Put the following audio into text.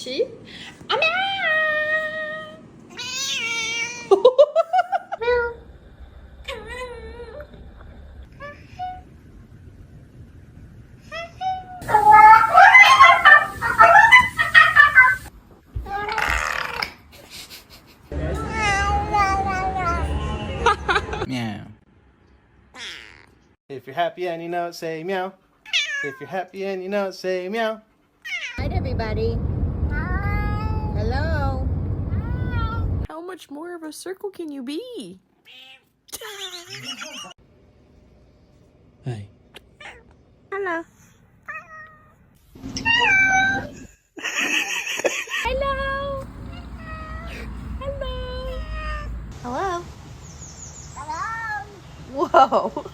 She? Ah, meow! Meow. If you're happy and you know it, say meow. If you're happy and you know it, say meow. Hi, everybody. Hello. How much more of a circle can you be? Hey. Hello. Hello. Hello. Hello. Hello. Whoa.